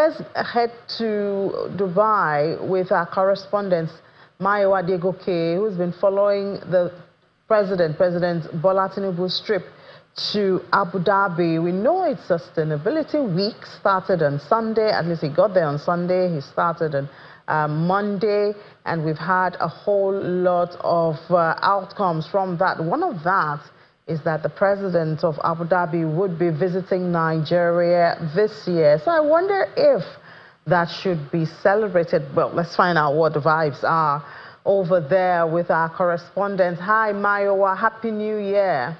let's head to Dubai with our correspondent, Mayowa Adegoke, who's been following the President Bola Tinubu's trip to Abu Dhabi. We know it's Sustainability Week, started on Sunday. At least he got there on Sunday. He started on Monday, and we've had a whole lot of outcomes from that. One of that is that the president of Abu Dhabi would be visiting Nigeria this year. So I wonder if that should be celebrated. Well, let's find out what the vibes are over there with our correspondent. Hi, Mayowa. Happy New Year.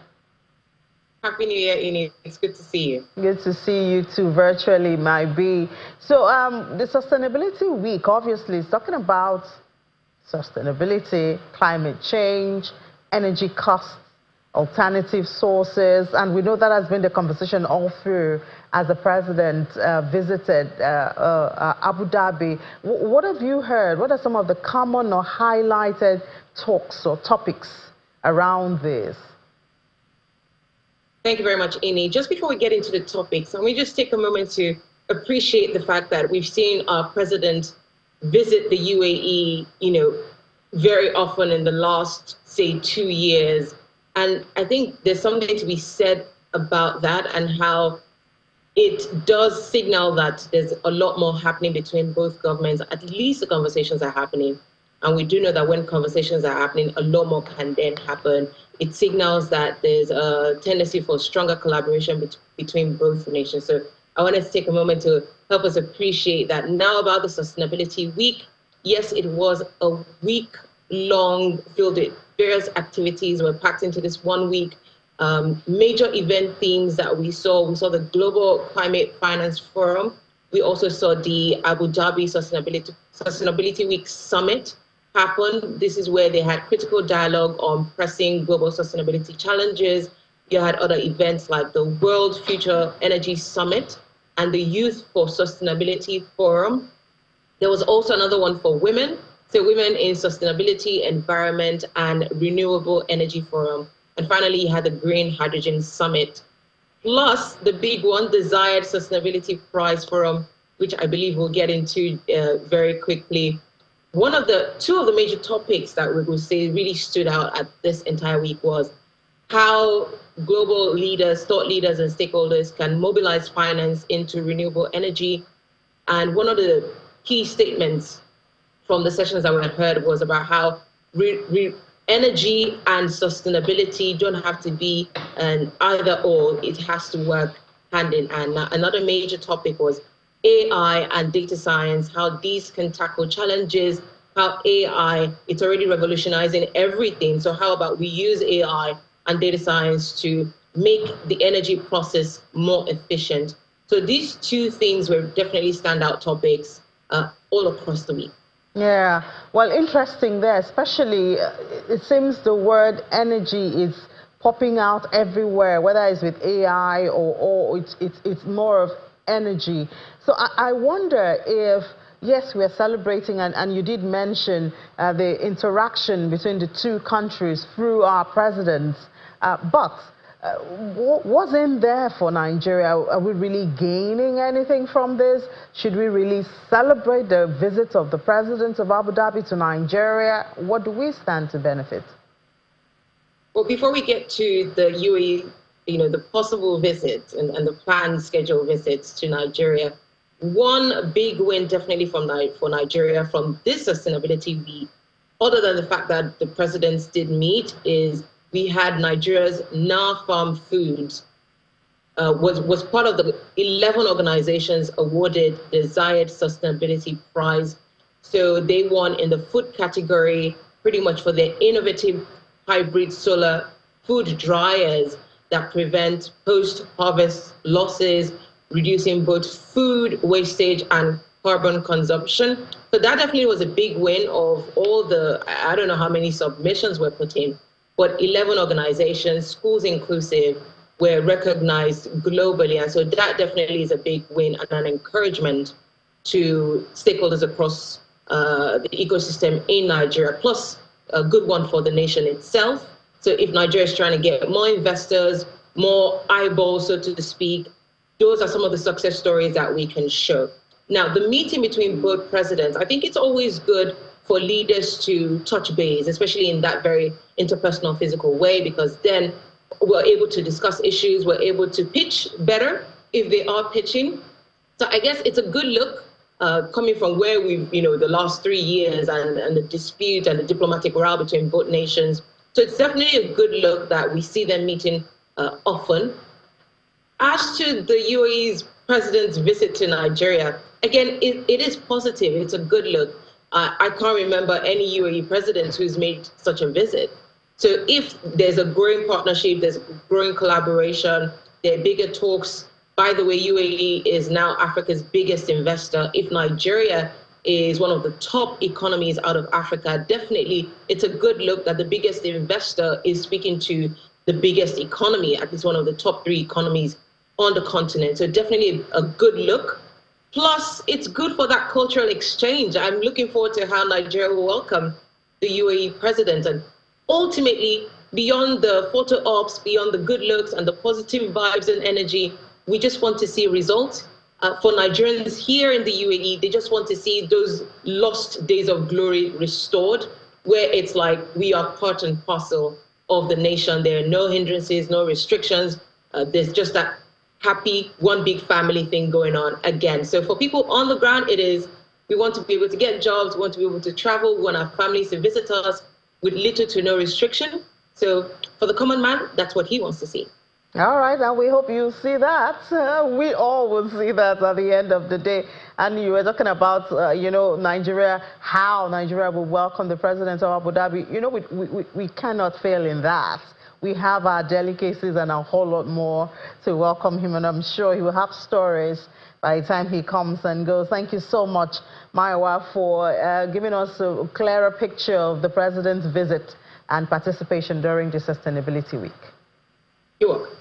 Happy New Year, Ini. It's good to see you. Good to see you too, virtually, might be. So the Sustainability Week, obviously, is talking about sustainability, climate change, energy costs, alternative sources, and we know that has been the conversation all through as the president visited Abu Dhabi. What have you heard? What are some of the common or highlighted talks or topics around this? Thank you very much, Ini. Just before we get into the topics, let me just take a moment to appreciate the fact that we've seen our president visit the UAE, very often in the last, say, 2 years. And I think there's something to be said about that and how it does signal that there's a lot more happening between both governments. At least the conversations are happening. And we do know that when conversations are happening, a lot more can then happen. It signals that there's a tendency for stronger collaboration between both nations. So I wanted to take a moment to help us appreciate that. Now about the Sustainability Week. Yes, it was a week-long filled with various activities were packed into this 1 week. Major event themes that we saw the Global Climate Finance Forum. We also saw the Abu Dhabi Sustainability Week Summit happen. This is where they had critical dialogue on pressing global sustainability challenges. You had other events like the World Future Energy Summit and the Youth for Sustainability Forum. There was also another one for women. So Women in Sustainability, Environment, and Renewable Energy Forum. And finally, you had the Green Hydrogen Summit. Plus, the big one, Desired Sustainability Prize Forum, which I believe we'll get into very quickly. Two of the major topics that we would say really stood out at this entire week was how global leaders, thought leaders, and stakeholders can mobilize finance into renewable energy. And one of the key statements from the sessions that we had heard was about how energy and sustainability don't have to be an either or, it has to work hand in hand. Now, another major topic was AI and data science, how these can tackle challenges, how AI, it's already revolutionizing everything. So how about we use AI and data science to make the energy process more efficient? So these two things were definitely standout topics all across the week. Yeah, well, interesting there, especially it seems the word energy is popping out everywhere, whether it's with AI or it's more of energy. So I wonder if, yes, we're celebrating, and you did mention the interaction between the two countries through our presidents, but what's in there for Nigeria? Are we really gaining anything from this? Should we really celebrate the visit of the president of Abu Dhabi to Nigeria? What do we stand to benefit? Well, before we get to the UAE, the possible visits and the planned scheduled visits to Nigeria, one big win definitely for Nigeria from this Sustainability Week, other than the fact that the presidents did meet, is we had Nigeria's Farm Foods was part of the 11 organizations awarded Desired Sustainability Prize. So they won in the food category pretty much for their innovative hybrid solar food dryers that prevent post-harvest losses, reducing both food wastage and carbon consumption. So that definitely was a big win of all the, I don't know how many submissions were put in, but 11 organizations, schools inclusive, were recognized globally. And so that definitely is a big win and an encouragement to stakeholders across the ecosystem in Nigeria, plus a good one for the nation itself. So if Nigeria is trying to get more investors, more eyeballs, so to speak, those are some of the success stories that we can show. Now, the meeting between both presidents, I think it's always good for leaders to touch base, especially in that very interpersonal, physical way, because then we're able to discuss issues, we're able to pitch better if they are pitching. So I guess it's a good look coming from where we've, the last 3 years and the dispute and the diplomatic row between both nations. So it's definitely a good look that we see them meeting often. As to the UAE's president's visit to Nigeria, again, it is positive. It's a good look. I can't remember any UAE president who's made such a visit. So if there's a growing partnership, there's growing collaboration, there are bigger talks. By the way, UAE is now Africa's biggest investor. If Nigeria is one of the top economies out of Africa, definitely it's a good look that the biggest investor is speaking to the biggest economy, at least one of the top 3 economies on the continent. So definitely a good look. Plus, it's good for that cultural exchange. I'm looking forward to how Nigeria will welcome the UAE president. And ultimately, beyond the photo ops, beyond the good looks and the positive vibes and energy, we just want to see results. For Nigerians here in the UAE, they just want to see those lost days of glory restored, where it's like we are part and parcel of the nation. There are no hindrances, no restrictions. There's just that happy one big family thing going on again. So for people on the ground, we want to be able to get jobs, we want to be able to travel, we want our families to visit us with little to no restriction. So for the common man, that's what he wants to see. All right, and we hope you see that. We all will see that at the end of the day. And you were talking about, Nigeria, how Nigeria will welcome the president of Abu Dhabi. We cannot fail in that. We have our delicacies and a whole lot more to welcome him, and I'm sure he will have stories by the time he comes and goes. Thank you so much, Maiwa, for giving us a clearer picture of the president's visit and participation during the Sustainability Week. You're welcome.